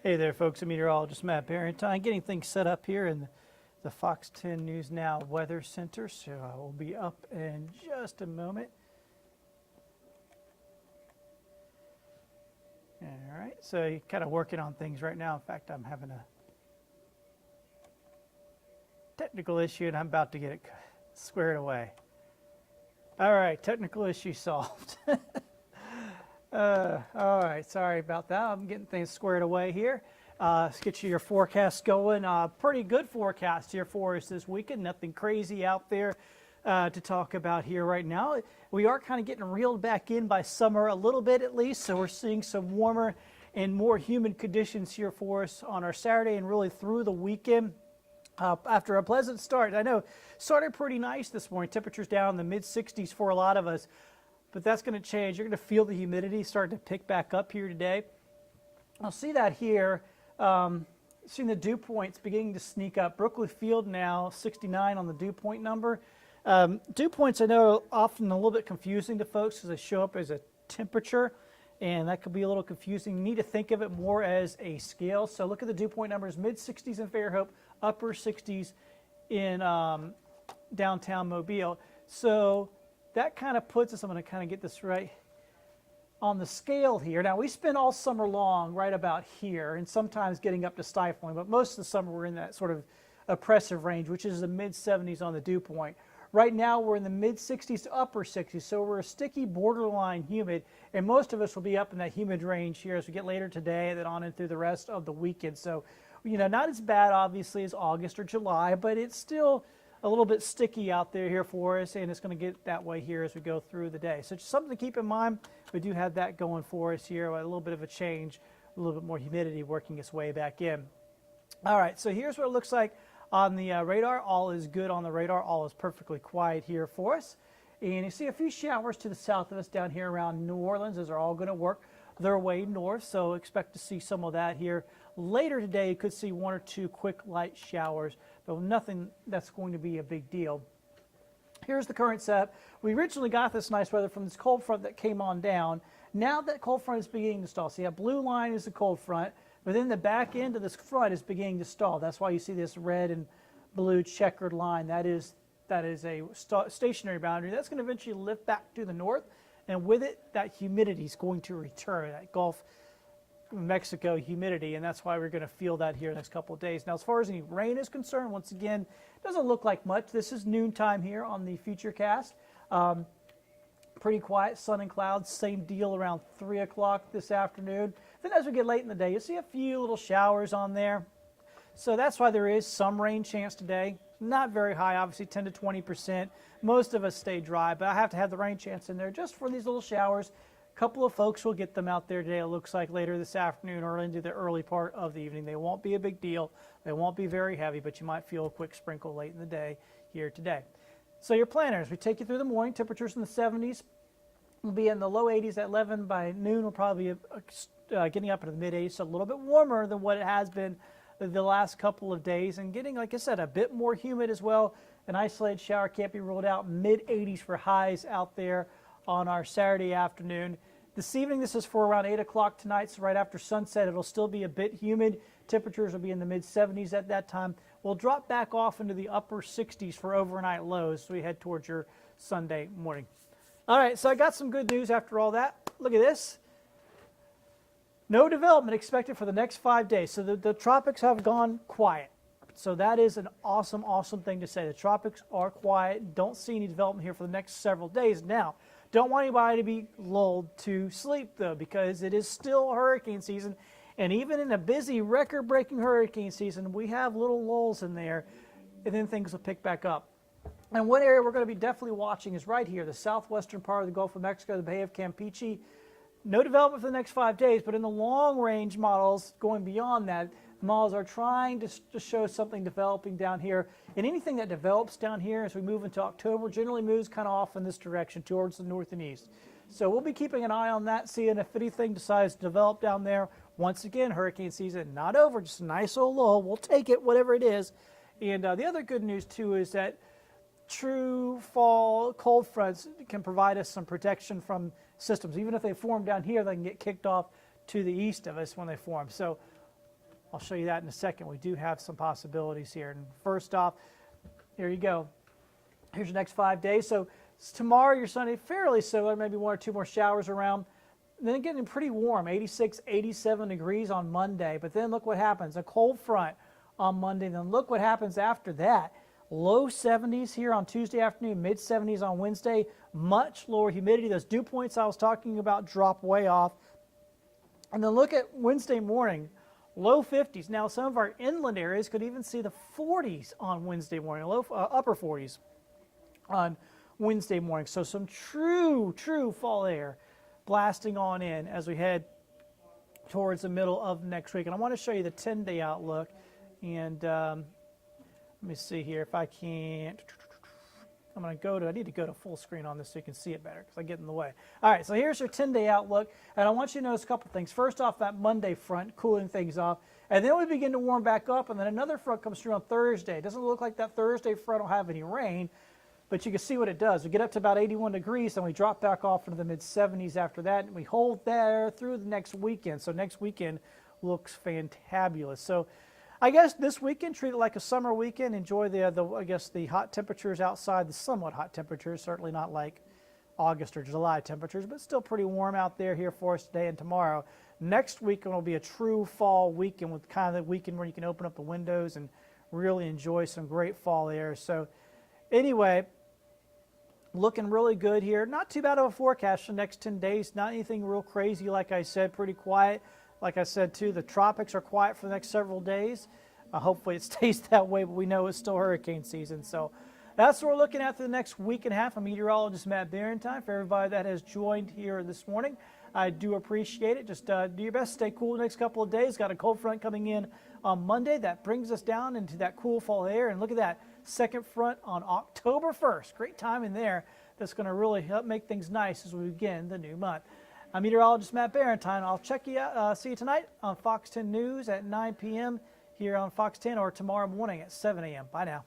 Hey there, folks. I'm Meteorologist Matt Barrentine, getting things set up here in the Fox 10 News Now Weather Center. So I will be up in just a moment. All right, so you're kind of working on things right now. In fact, I'm having a technical issue, and I'm about to get it squared away. All right, technical issue solved. All right, sorry about that. I'm getting things squared away here. Let's get you your forecast going. Pretty good forecast here for us this weekend. Nothing crazy out there to talk about here right now. We are kind of getting reeled back in by summer a little bit at least, so we're seeing some warmer and more humid conditions here for us on our Saturday and really through the weekend. After a pleasant start, I know started pretty nice this morning. Temperatures down in the mid-60s for a lot of us. But that's going to change. You're going to feel the humidity starting to pick back up here today. I'll see that here. Seeing the dew points beginning to sneak up. Brooklyn Field now 69 on the dew point number. Dew points I know are often a little bit confusing to folks because they show up as a temperature, and that could be a little confusing. You need to think of it more as a scale. So look at the dew point numbers, mid-60s in Fairhope, upper 60s in downtown Mobile. So that kind of puts us, I'm going to kind of get this right, on the scale here. Now, we spend all summer long right about here and sometimes getting up to stifling, but most of the summer we're in that sort of oppressive range, which is the mid-70s on the dew point. Right now, we're in the mid-60s to upper 60s, so we're a sticky, borderline humid, and most of us will be up in that humid range here as we get later today and then on and through the rest of the weekend. So, you know, not as bad, obviously, as August or July, but it's still a little bit sticky out there here for us, and it's going to get that way here as we go through the day. So just something to keep in mind. We do have that going for us here, a little bit of a change, a little bit more humidity working its way back in. All right, so here's what it looks like on the radar. All is good on the radar. All is perfectly quiet here for us. And you see a few showers to the south of us down here around New Orleans. Those are all going to work their way north, so expect to see some of that here. Later today, you could see one or two quick light showers, but nothing that's going to be a big deal. Here's the current setup. We originally got this nice weather from this cold front that came on down. Now that cold front is beginning to stall. See, that blue line is the cold front, but then the back end of this front is beginning to stall. That's why you see this red and blue checkered line. That is a stationary boundary. That's going to eventually lift back to the north, and with it, that humidity is going to return, that Gulf Mexico humidity, and that's why we're going to feel that here the next couple of days. Now, as far as any rain is concerned, once again, it doesn't look like much. This is noontime here on the Futurecast. Pretty quiet, sun and clouds, same deal around 3 o'clock this afternoon. Then as we get late in the day, you'll see a few little showers on there. So that's why there is some rain chance today. Not very high, obviously 10 to 20%. Most of us stay dry, but I have to have the rain chance in there just for these little showers. A couple of folks will get them out there today, it looks like later this afternoon or into the early part of the evening. They won't be a big deal. They won't be very heavy, but you might feel a quick sprinkle late in the day here today. So your planners, we take you through the morning. Temperatures in the 70s. We'll be in the low 80s at 11. By noon, we'll probably be getting up into the mid-80s, so a little bit warmer than what it has been the last couple of days, and getting, like I said, a bit more humid as well. An isolated shower can't be ruled out. Mid-80s for highs out there on our Saturday afternoon. This evening, this is for around 8 o'clock tonight, so right after sunset, it'll still be a bit humid. Temperatures will be in the mid-70s at that time. We'll drop back off into the upper 60s for overnight lows as we head towards your Sunday morning. All right, so I got some good news after all that. Look at this. No development expected for the next 5 days. So the tropics have gone quiet. So that is an awesome, awesome thing to say. The tropics are quiet. Don't see any development here for the next several days. Now, don't want anybody to be lulled to sleep, though, because it is still hurricane season. And even in a busy, record-breaking hurricane season, we have little lulls in there, and then things will pick back up. And one area we're going to be definitely watching is right here, the southwestern part of the Gulf of Mexico, the Bay of Campeche. No development for the next 5 days, but in the long-range models going beyond that, models are trying to show something developing down here. And anything that develops down here as we move into October generally moves kind of off in this direction towards the north and east. So we'll be keeping an eye on that, seeing if anything decides to develop down there. Once again, hurricane season not over, just a nice old lull. We'll take it, whatever it is. And the other good news, too, is that true fall cold fronts can provide us some protection from systems. Even if they form down here, they can get kicked off to the east of us when they form. So I'll show you that in a second. We do have some possibilities here. And first off, here you go. Here's your next 5 days. So tomorrow, your Sunday, fairly similar, maybe 1 or 2 more showers around. Then getting pretty warm, 86, 87 degrees on Monday. But then look what happens, a cold front on Monday. Then look what happens after that. Low 70s here on Tuesday afternoon, mid 70s on Wednesday, much lower humidity. Those dew points I was talking about drop way off. And then look at Wednesday morning, low 50s. Now, some of our inland areas could even see the 40s on Wednesday morning, upper 40s on Wednesday morning. So some true fall air blasting on in as we head towards the middle of next week. And I want to show you the 10-day outlook. And let me see here if I can't. I need to go to full screen on this so you can see it better because I get in the way. All right, so here's your 10-day outlook. And I want you to notice a couple things. First off, that Monday front cooling things off. And then we begin to warm back up. And then another front comes through on Thursday. It doesn't look like that Thursday front will have any rain, but you can see what it does. We get up to about 81 degrees, then we drop back off into the mid-70s after that. And we hold there through the next weekend. So next weekend looks fantabulous. So I guess this weekend, treat it like a summer weekend. Enjoy the hot temperatures outside, the somewhat hot temperatures, certainly not like August or July temperatures, but still pretty warm out there here for us today and tomorrow. Next weekend will be a true fall weekend with kind of the weekend where you can open up the windows and really enjoy some great fall air. So anyway, looking really good here. Not too bad of a forecast for the next 10 days. Not anything real crazy, like I said, pretty quiet. Like I said, too, the tropics are quiet for the next several days. Hopefully it stays that way, but we know it's still hurricane season. So that's what we're looking at for the next week and a half. I'm meteorologist Matt Barrentine. For everybody that has joined here this morning, I do appreciate it. Just do your best. Stay cool the next couple of days. Got a cold front coming in on Monday. That brings us down into that cool fall air. And look at that second front on October 1st. Great time in there. That's going to really help make things nice as we begin the new month. I'm meteorologist Matt Barrentine. I'll check you out. See you tonight on Fox 10 News at 9 p.m. here on Fox 10 or tomorrow morning at 7 a.m. Bye now.